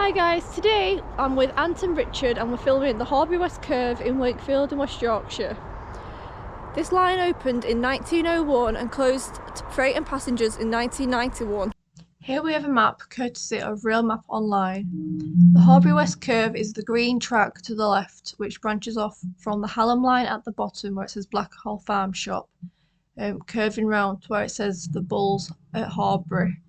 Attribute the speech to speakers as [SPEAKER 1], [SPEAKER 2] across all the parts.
[SPEAKER 1] Hi guys, today I'm with Ant and Richard and we're filming the Horbury West Curve in Wakefield in West Yorkshire. This line opened in 1901 and closed to freight and passengers in 1991. Here we have a map courtesy of Rail Map Online. The Horbury West Curve is the green track to the left which branches off from the Hallam line at the bottom where it says Blackhall Farm Shop, curving round to where it says the Bulls at Horbury.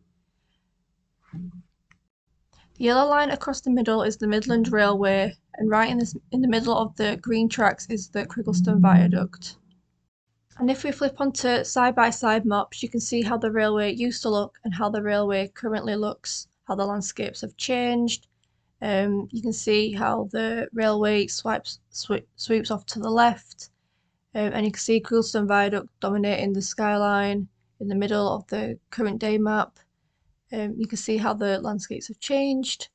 [SPEAKER 1] The yellow line across the middle is the Midland Railway, and right in the middle of the green tracks is the Criggleston Viaduct. And if we flip onto side-by-side maps, you can see how the railway used to look and how the railway currently looks, how the landscapes have changed. You can see how the railway sweeps off to the left, and you can see Criggleston Viaduct dominating the skyline in the middle of the current day map. You can see how the landscapes have changed.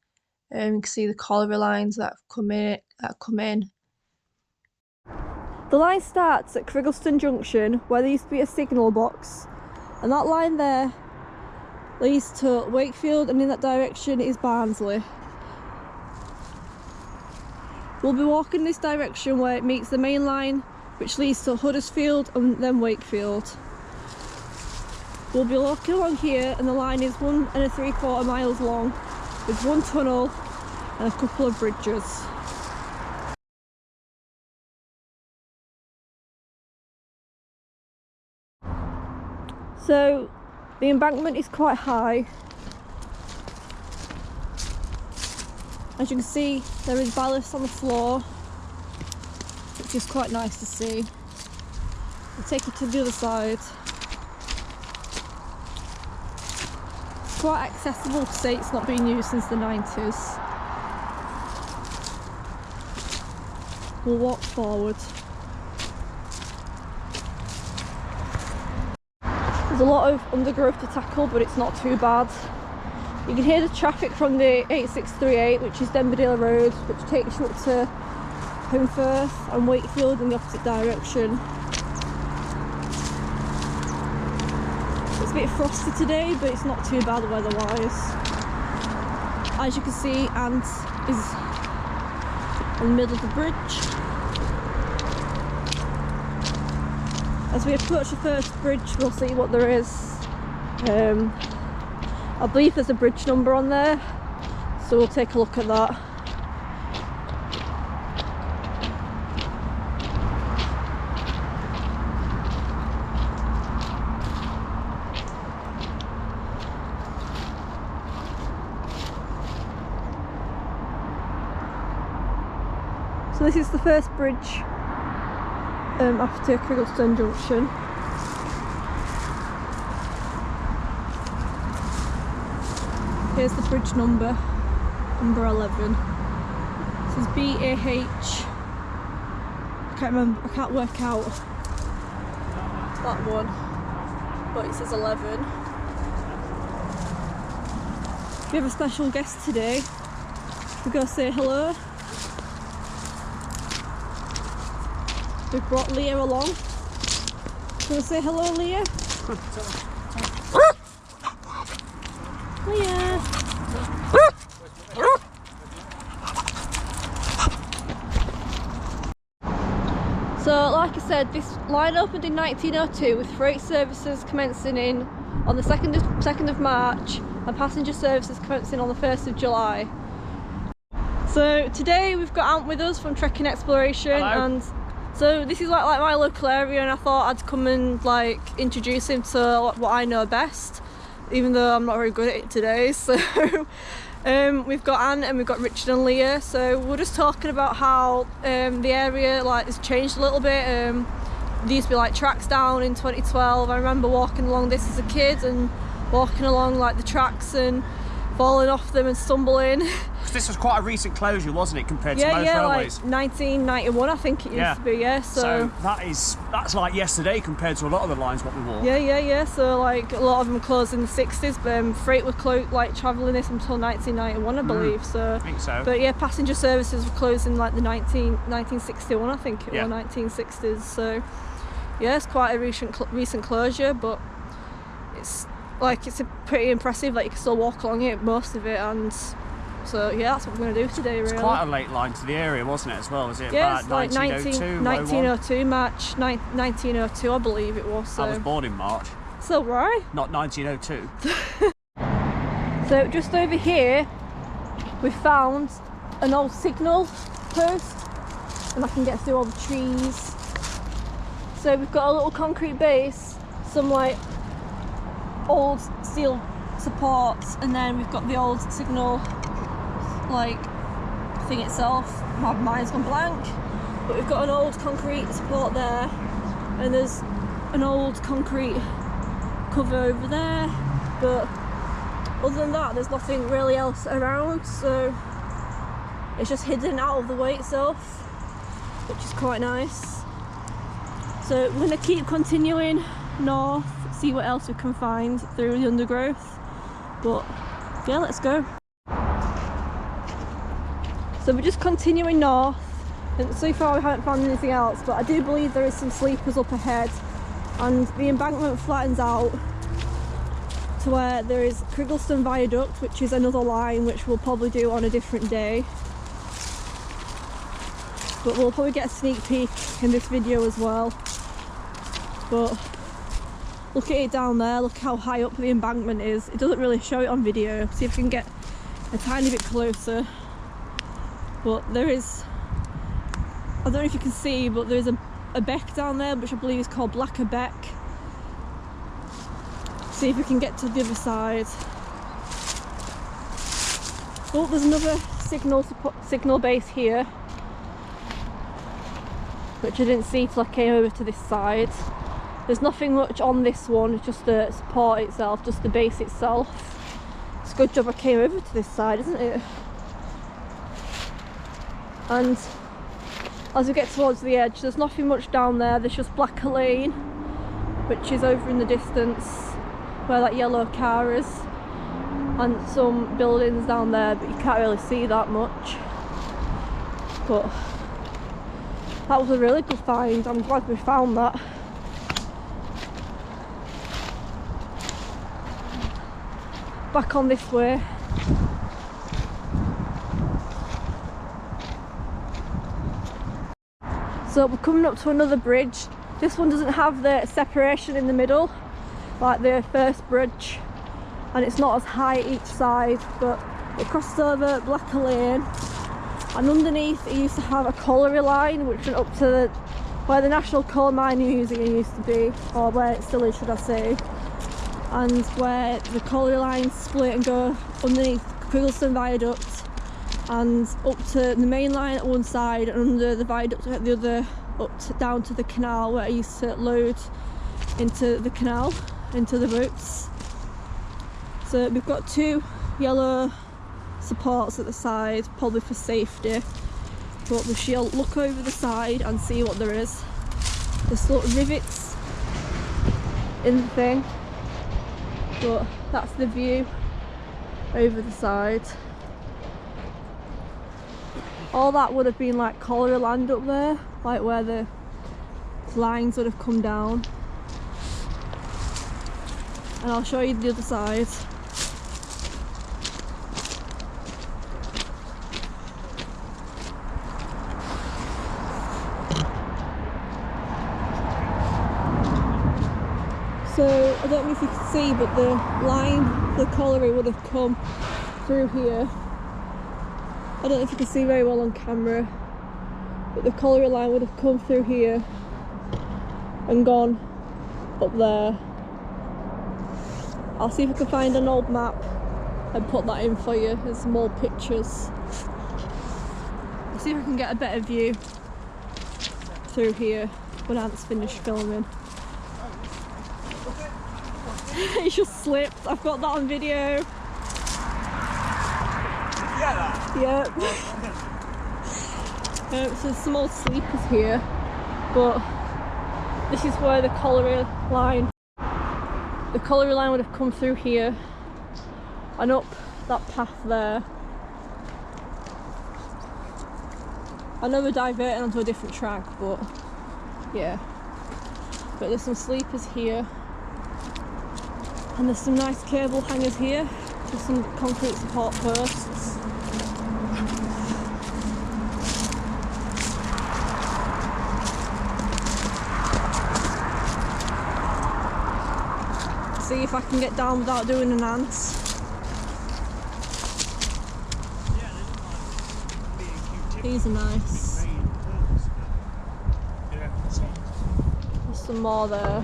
[SPEAKER 1] You can see the Colliery lines that have come in. The line starts at Criggleston Junction, where there used to be a signal box, and that line there leads to Wakefield, and in that direction is Barnsley. We'll be walking this direction where it meets the main line, which leads to Huddersfield and then Wakefield. We'll be walking along here, and the line is 1 3/4 miles long with one tunnel and a couple of bridges. So the embankment is quite high. As you can see, there is ballast on the floor, which is quite nice to see. I'll take you to the other side. Quite accessible to say it's not been used since the 90s. We'll walk forward. There's a lot of undergrowth to tackle, but it's not too bad. You can hear the traffic from the 8638, which is Denberdale Road, which takes you up to Holmfirth and Wakefield in the opposite direction. It's a bit frosty today, but it's not too bad weather-wise. As you can see, Ant is in the middle of the bridge. As we approach the first bridge, we'll see what there is. I believe there's a bridge number on there, so we'll take a look at that. So this is the first bridge after Criggleston Junction. Here's the bridge number 11. This is BAH. I can't remember, I can't work out that one, but it says 11. We have a special guest today. We're going to say hello. We've brought Leah along. Can we say hello, Leah? Leah! So, like I said, this line opened in 1902 with freight services commencing on the 2nd of March and passenger services commencing on the 1st of July. So today we've got Ant with us from Trekking Exploration. Hello. And so this is like my local area, and I thought I'd come and like introduce him to what I know best, even though I'm not very good at it today. So we've got Ant and we've got Richard and Leah. So we're just talking about how the area like has changed a little bit. There used to be like tracks down in 2012. I remember walking along this as a kid and walking along like the tracks and falling off them and stumbling.
[SPEAKER 2] Because this was quite a recent closure, wasn't it, compared to most railways?
[SPEAKER 1] Like 1991 I think it used to be, yeah.
[SPEAKER 2] So that's like yesterday compared to a lot of the lines what we walked.
[SPEAKER 1] Yeah. So like a lot of them closed in the 60s, but freight were like travelling this until 1991 I believe. So
[SPEAKER 2] I think so.
[SPEAKER 1] But yeah, passenger services were closed in like the 1961 I think it was, 1960s. So yeah, it's quite a recent closure, but it's pretty impressive. Like you can still walk along it, most of it, and So yeah, that's what we're going to do today, really.
[SPEAKER 2] It's quite a late line to the area, wasn't it, as well? Was it
[SPEAKER 1] Yeah,
[SPEAKER 2] about
[SPEAKER 1] it's like 1902, March 1902, I believe it was. So.
[SPEAKER 2] I was born in March.
[SPEAKER 1] So right.
[SPEAKER 2] Not 1902.
[SPEAKER 1] So just over here, we found an old signal post, and I can get through all the trees. So we've got a little concrete base, some like old steel supports, and then we've got the old signal like thing itself. My mind's gone blank, but we've got an old concrete support there, and there's an old concrete cover over there, but other than that there's nothing really else around, so it's just hidden out of the way itself, which is quite nice. So we're going to keep continuing north, see what else we can find through the undergrowth, but yeah, let's go. So we're just continuing north, and so far we haven't found anything else, but I do believe there is some sleepers up ahead, and the embankment flattens out to where there is Criggleston Viaduct, which is another line which we'll probably do on a different day, but we'll probably get a sneak peek in this video as well. But look at it down there, look how high up the embankment is. It doesn't really show it on video, see if we can get a tiny bit closer. But there is, I don't know if you can see, but there is a beck down there which I believe is called Blacker Beck. See if we can get to the other side. Oh, there's another signal base here, which I didn't see till I came over to this side. There's nothing much on this one, it's just the support itself, just the base itself. It's a good job I came over to this side, isn't it? And as we get towards the edge, there's nothing much down there, there's just Blacker Lane, which is over in the distance where that yellow car is, and some buildings down there, but you can't really see that much. But that was a really good find, I'm glad we found that. Back on this way. So we're coming up to another bridge. This one doesn't have the separation in the middle like the first bridge, and it's not as high each side, but it crosses over Blacker Lane, and underneath it used to have a colliery line which went up to where the National Coal Mining Museum used to be, or where it still is, should I say, and where the colliery lines split and go underneath Criggleston Viaduct and up to the main line at one side and under the viaduct at the other, down to the canal where I used to load into the canal, into the boats. So we've got two yellow supports at the side, probably for safety, but we shall look over the side and see what there is. There's little rivets in the thing, but that's the view over the side. All that would have been like colliery land up there, like where the lines would have come down. And I'll show you the other side. So I don't know if you can see, but the line, the colliery would have come through here. I don't know if you can see very well on camera, but the colliery line would have come through here and gone up there. I'll see if I can find an old map and put that in for you. There's some old pictures. I'll see if I can get a better view through here when Ant's finished filming. He's just slipped. I've got that on video. Yep. So there's some old sleepers here, but this is where the colliery line would have come through here and up that path there. I know we're diverting onto a different track, but yeah. But there's some sleepers here, and there's some nice cable hangers here with some concrete support posts. if I can get down without doing an ant. These are nice. There's some more there.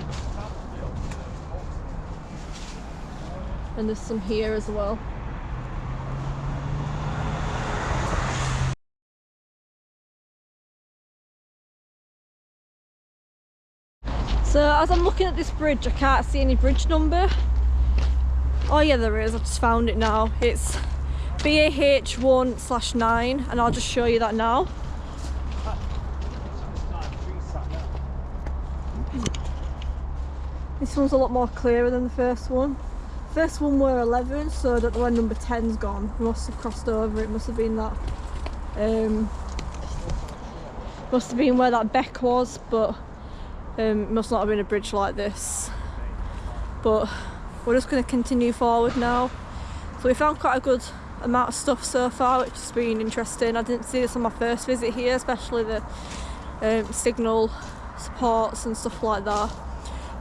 [SPEAKER 1] And there's some here as well. So as I'm looking at this bridge, I can't see any bridge number. Oh yeah, there is, I've just found it now. It's BAH1/9 and I'll just show you that now. This one's a lot more clearer than the first one. First one were 11, so I don't know where number 10's gone. We must have crossed over, it must have been that. Must have been where that beck was, but it must not have been a bridge like this. But we're just going to continue forward now. So we found quite a good amount of stuff so far, which has been interesting. I didn't see this on my first visit here, especially the signal supports and stuff like that.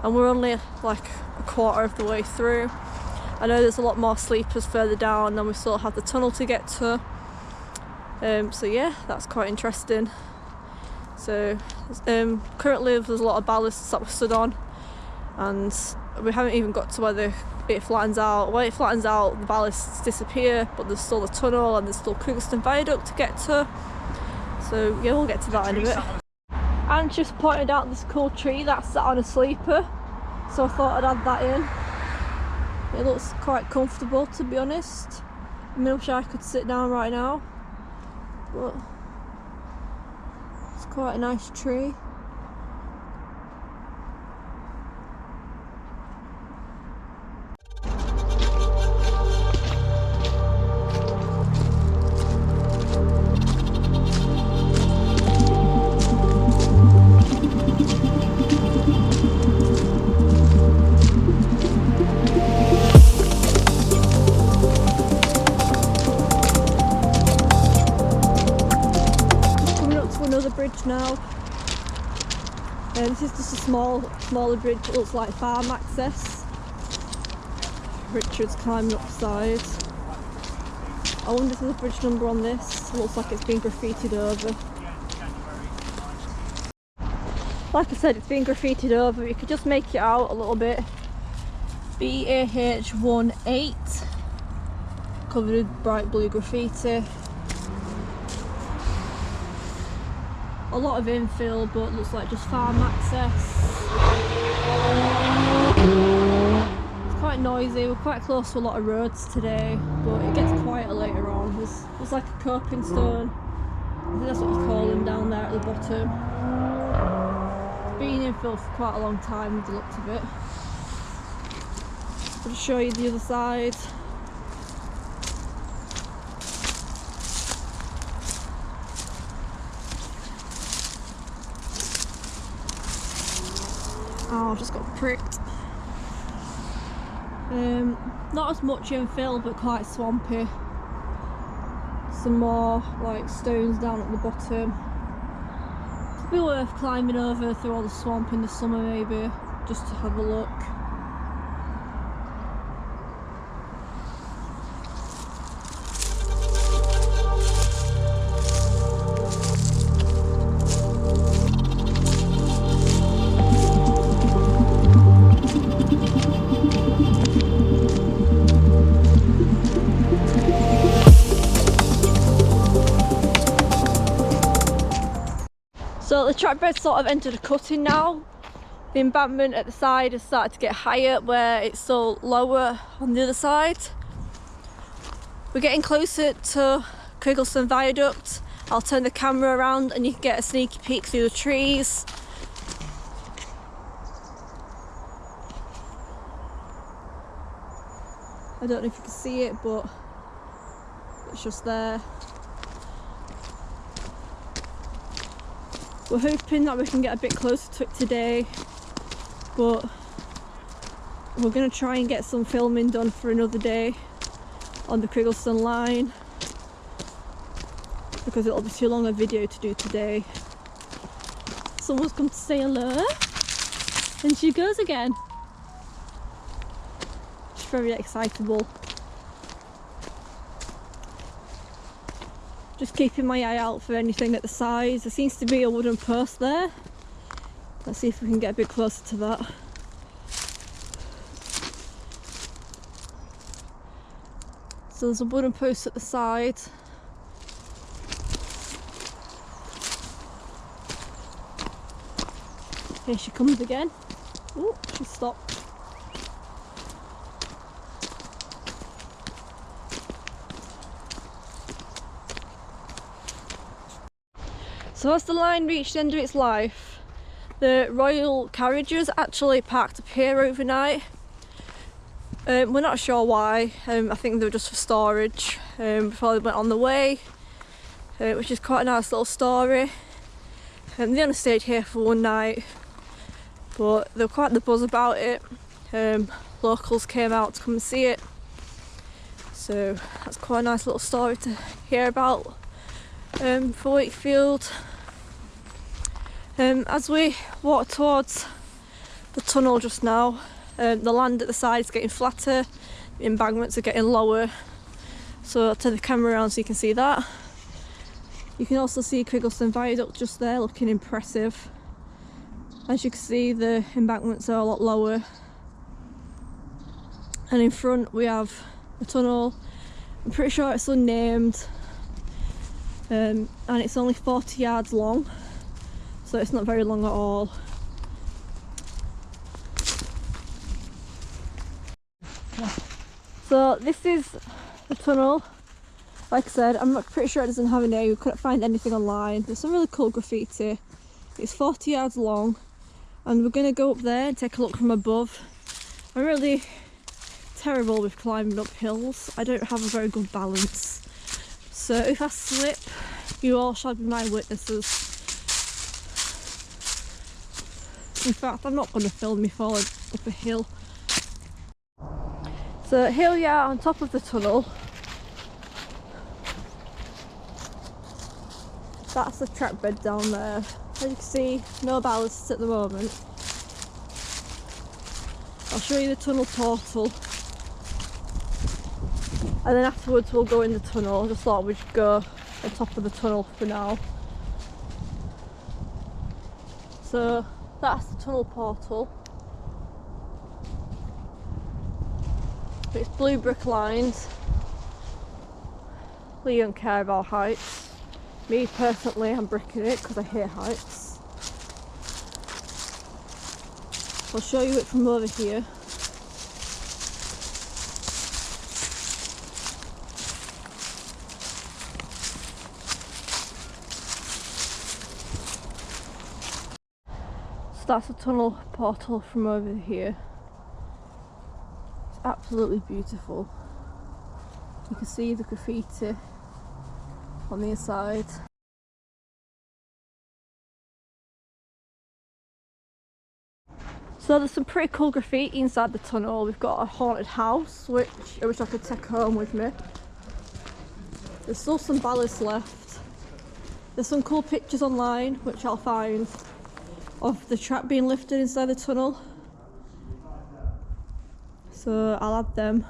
[SPEAKER 1] And we're only like a quarter of the way through. I know there's a lot more sleepers further down and we still have the tunnel to get to. So yeah, that's quite interesting. So currently there's a lot of ballasts that we're stood on and we haven't even got to where it flattens out. When it flattens out, the ballasts disappear, but there's still the tunnel and there's still Craigleston Viaduct to get to. So yeah, we'll get to that in a bit. And just pointed out this cool tree that's sat on a sleeper, so I thought I'd add that in. It looks quite comfortable, to be honest. I mean, I wish I could sit down right now, but it's quite a nice tree. Bridge now. This is just a smaller bridge. It looks like farm access. Richard's climbing up the side. I wonder if there's a bridge number on this. It looks like it's been graffitied over. Like I said, it's been graffitied over. You could just make it out a little bit. BAH18, covered with bright blue graffiti. A lot of infill, but looks like just farm access. It's quite noisy. We're quite close to a lot of roads today, but it gets quieter later on. There's like a coping stone. I think that's what you call them down there at the bottom. It's been infill for quite a long time with the looks of it. I'll just show you the other side. Oh, I've just got pricked. Not as much infill, but quite swampy. Some more like stones down at the bottom. Could be worth climbing over through all the swamp in the summer maybe, just to have a look. So the track bed sort of entered a cutting now. The embankment at the side has started to get higher where it's still lower on the other side. We're getting closer to Craigleston Viaduct. I'll turn the camera around and you can get a sneaky peek through the trees. I don't know if you can see it, but it's just there. We're hoping that we can get a bit closer to it today, but we're going to try and get some filming done for another day on the Craigleston line, because it'll be too long a video to do today. Someone's come to say hello, and she goes again. very excitable. Just keeping my eye out for anything at the sides. There seems to be a wooden post there. Let's see if we can get a bit closer to that. So there's a wooden post at the side. Here she comes again. Oh, she stopped. So as the line reached the end of its life, the royal carriages actually parked up here overnight. We're not sure why. I think they were just for storage before they went on the way, which is quite a nice little story. They only stayed here for one night, but they were quite the buzz about it. Locals came out to come and see it, so that's quite a nice little story to hear about for Wakefield. As we walk towards the tunnel just now, the land at the side is getting flatter, the embankments are getting lower, so I'll turn the camera around so you can see that. You can also see Criggleston Viaduct just there, looking impressive. As you can see, the embankments are a lot lower, and in front we have a tunnel. I'm pretty sure it's unnamed, and it's only 40 yards long, so it's not very long at all. So this is the tunnel. Like I said, I'm pretty sure it doesn't have a name. We couldn't find anything online. There's some really cool graffiti. It's 40 yards long, and we're going to go up there and take a look from above. I'm really terrible with climbing up hills. I don't have a very good balance, so if I slip, you all shall be my witnesses. In fact, I'm not going to film me falling up a hill. So here we are on top of the tunnel. That's the track bed down there. As you can see, no ballasts at the moment. I'll show you the tunnel portal, and then afterwards we'll go in the tunnel. I just thought we'd go on top of the tunnel for now. So that's the tunnel portal. It's blue brick lined. Leah don't care about heights. Me personally, I'm bricking it because I hate heights. I'll show you it from over here. So that's the tunnel portal from over here. It's absolutely beautiful. You can see the graffiti on the inside. So there's some pretty cool graffiti inside the tunnel. We've got a haunted house, which I wish I could take home with me. There's still some ballasts left. There's some cool pictures online, which I'll find, of the trap being lifted inside the tunnel. So I'll add them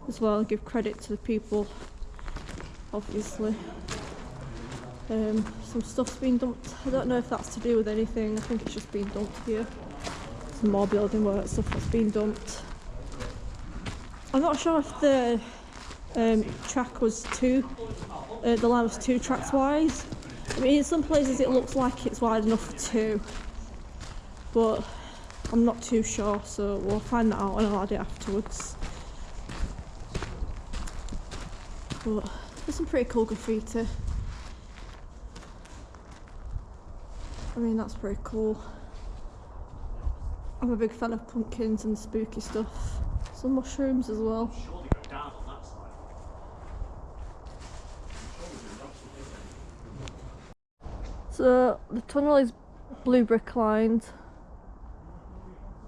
[SPEAKER 1] as well and give credit to the people, obviously. Some stuff's been dumped. I don't know if that's to do with anything. I think it's just been dumped here. Some more building work stuff that's been dumped. I'm not sure if the track was the line was 2 tracks wide. I mean, in some places it looks like it's wide enough for 2, but I'm not too sure, so we'll find that out and I'll add it afterwards. But there's some pretty cool graffiti. I mean, that's pretty cool. I'm a big fan of pumpkins and spooky stuff. Some mushrooms as well. So the tunnel is blue brick lined,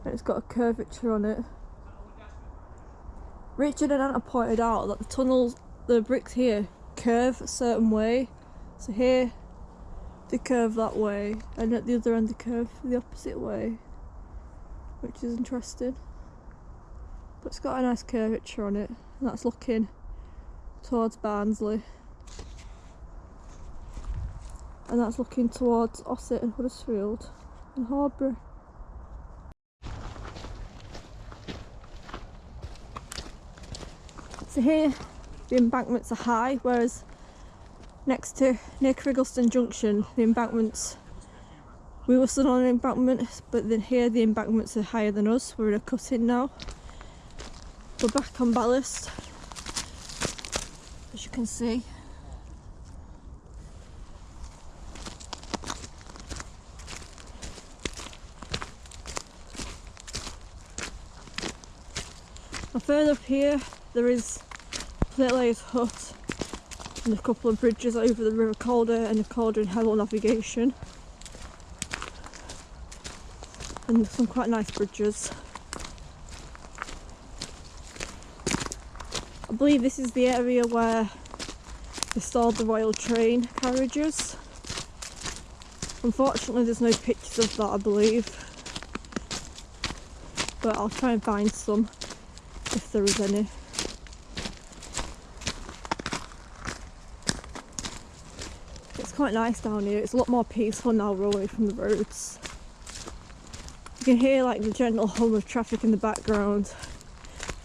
[SPEAKER 1] and it's got a curvature on it. Richard and Anna pointed out that the bricks here curve a certain way. So here they curve that way, and at the other end they curve the opposite way, which is interesting. but it's got a nice curvature on it, and that's looking towards Barnsley, and that's looking towards Ossett and Huddersfield and Horbury. So here the embankments are high, whereas near Criggleston Junction the embankments, we were stood on an embankment, but then here the embankments are higher than us. We're in a cut-in now. We're back on ballast, as you can see. And further up here there is Leah's hut and a couple of bridges over the River Calder and the Calder and Hemel navigation, and some quite nice bridges. I believe this is the area where they stored the Royal Train carriages. Unfortunately there's no pictures of that, I believe, but I'll try and find some if there is any. It's quite nice down here. It's a lot more peaceful now we're away from the roads. You can hear like the gentle hum of traffic in the background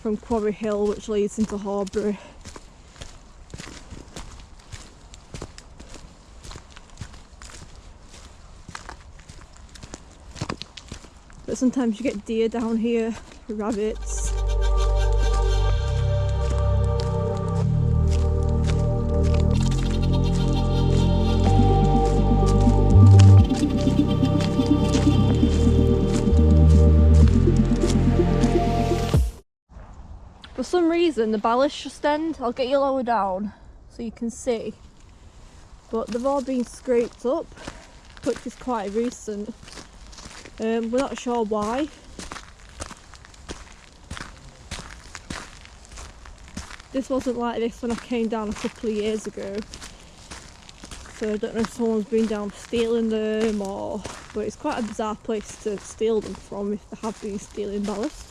[SPEAKER 1] from Quarry Hill, which leads into Horbury. But sometimes you get deer down here, rabbits. For some reason the ballast just end. I'll get you lower down so you can see, but they've all been scraped up, which is quite recent. We're not sure why. This wasn't like this when I came down a couple of years ago, so I don't know if someone's been down stealing them, or but it's quite a bizarre place to steal them from if they have been stealing ballast.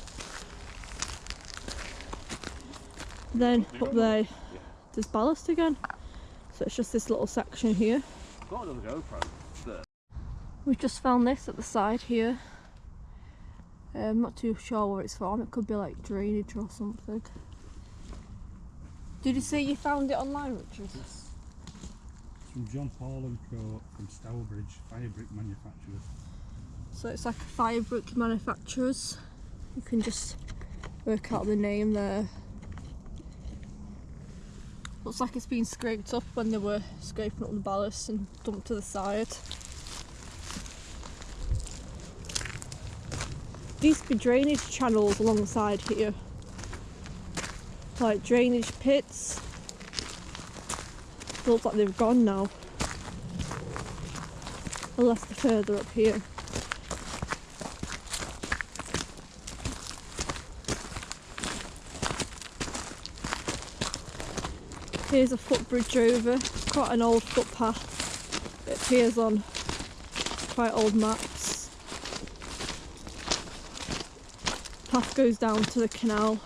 [SPEAKER 1] Then up there there's ballast again, so it's just this little section here. We've just found this at the side here. I'm not too sure what it's from. It could be like drainage or something. Did you say you found it online, Richard?
[SPEAKER 3] Yes. It's from John Paul and Co. from Stourbridge, fire brick manufacturers.
[SPEAKER 1] So it's like a fire brick manufacturers. You can just work out the name there. Looks like it's been scraped up when they were scraping up the ballast and dumped to the side. There used to be drainage channels along the side here, like drainage pits. It looks like they've gone now, unless they're further up here. Here's a footbridge over, quite an old footpath. It appears on quite old maps. Path goes down to the canal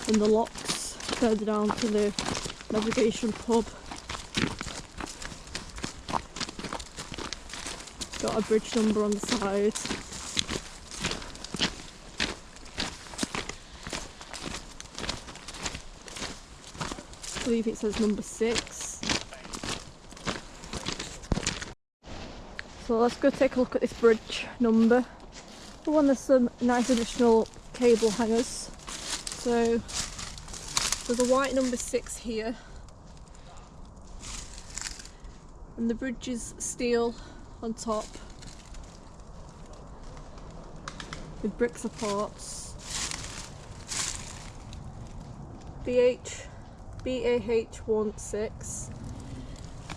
[SPEAKER 1] and the locks, further down to the navigation pub. Got a bridge number on the side. I believe it says number 6. So let's go take a look at this bridge number. For one, there's some nice additional cable hangers. So there's a white number 6 here, and the bridge is steel on top with brick supports. BAH16,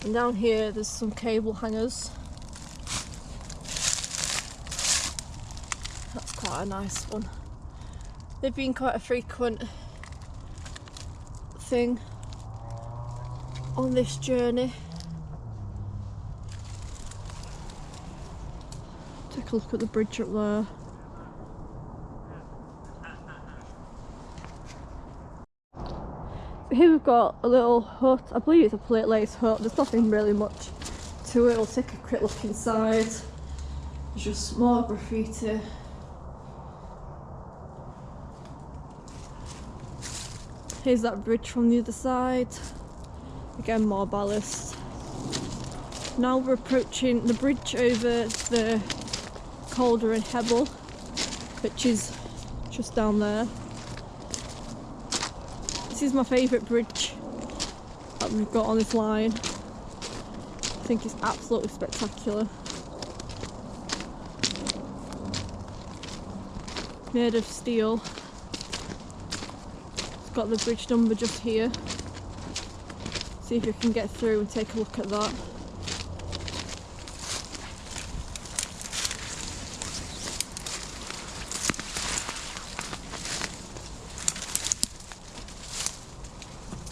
[SPEAKER 1] and down here there's some cable hangers. That's quite a nice one. They've been quite a frequent thing on this journey. Take a look at the bridge up there. here we've got a little hut. I believe it's a plate lace hut. There's nothing really much to it. We'll take a quick look inside. There's just more graffiti. Here's that bridge from the other side. Again, more ballast. Now we're approaching the bridge over the Calder and Hebble, which is just down there. This is my favourite bridge that we've got on this line. I think it's absolutely spectacular. Made of steel. It's got the bridge number just here. See if we can get through and take a look at that.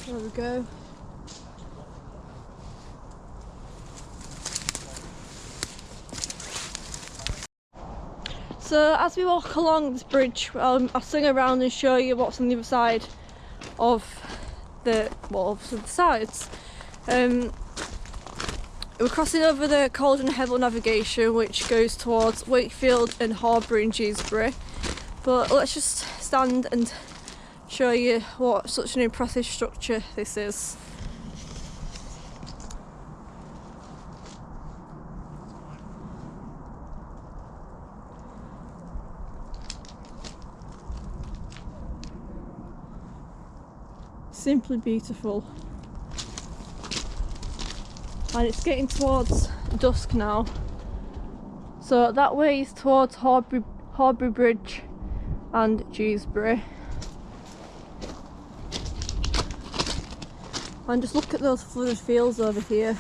[SPEAKER 1] There we go. So as we walk along this bridge, I'll swing around and show you what's on the other side of the sides. We're crossing over the Calder and Hebble navigation, which goes towards Wakefield and Horbury and Dewsbury. But let's just stand and show you what such an impressive structure this is. Simply beautiful. And it's getting towards dusk now. So that way is towards Horbury Bridge and Dewsbury. And just look at those flooded fields over here.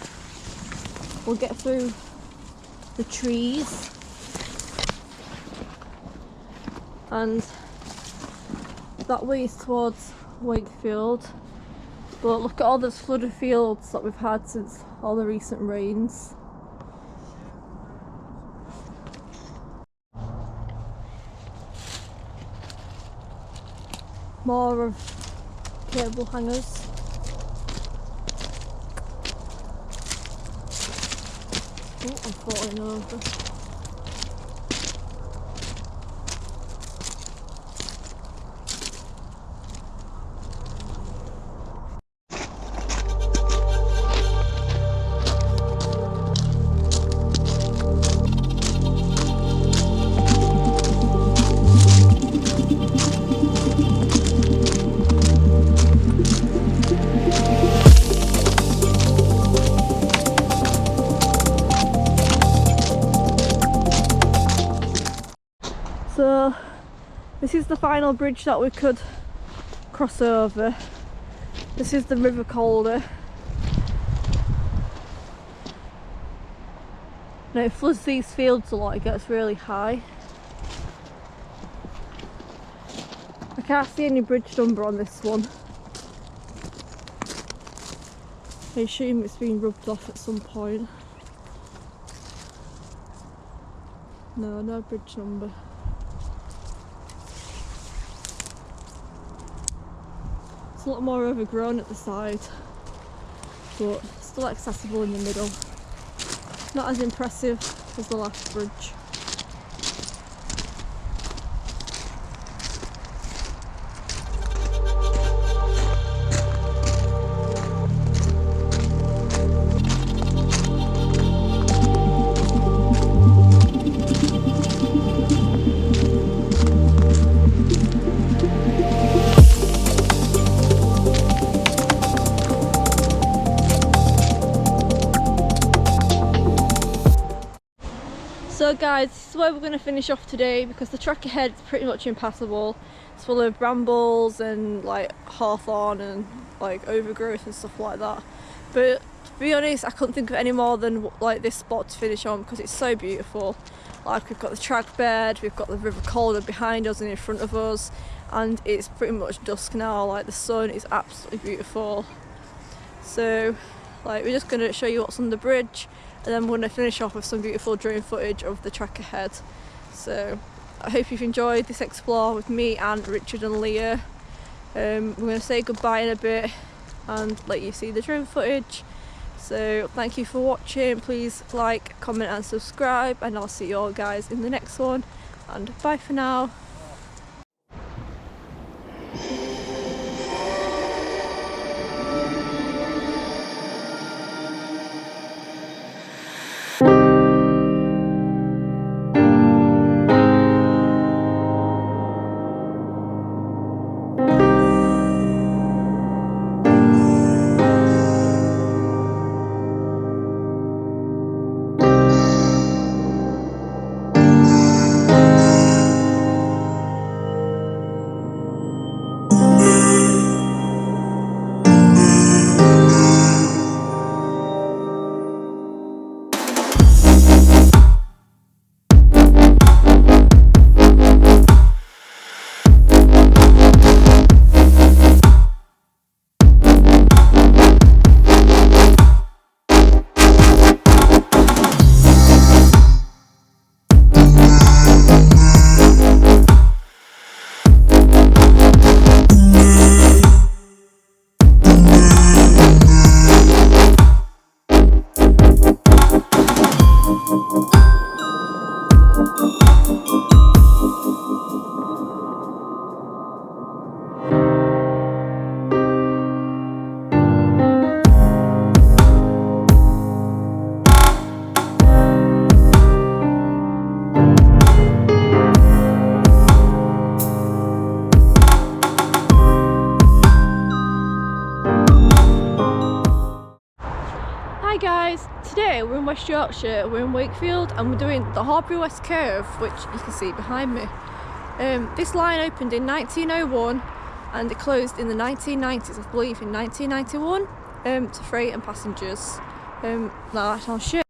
[SPEAKER 1] We'll get through the trees. And that way is towards Wakefield. But look at all those flooded fields that we've had since all the recent rains. More of cable hangers. Oh, I'm falling over. So this is the final bridge that we could cross over. This is the River Calder. Now it floods these fields a lot, it gets really high. I can't see any bridge number on this one. I assume it's been rubbed off at some point. No, no bridge number. A lot more overgrown at the side, but still accessible in the middle. Not as impressive as the last bridge. So guys, this is where we're going to finish off today because the track ahead is pretty much impassable. It's full of brambles and like hawthorn and like overgrowth and stuff like that. But to be honest, I couldn't think of any more than like this spot to finish on because it's so beautiful. Like we've got the track bed, we've got the River Calder behind us and in front of us, and it's pretty much dusk now. Like the sun is absolutely beautiful. So like we're just going to show you what's on the bridge, and then we're going to finish off with some beautiful drone footage of the track ahead. So I hope you've enjoyed this explore with me and Richard and Leah. We're going to say goodbye in a bit. and let you see the drone footage. So thank you for watching. Please like, comment and subscribe, and I'll see you all guys in the next one, and bye for now. Hi guys, today we're in West Yorkshire, we're in Wakefield, and we're doing the Horbury West Curve, which you can see behind me. This line opened in 1901 and it closed in the 1990s, I believe in 1991, to freight and passengers. Now I'll show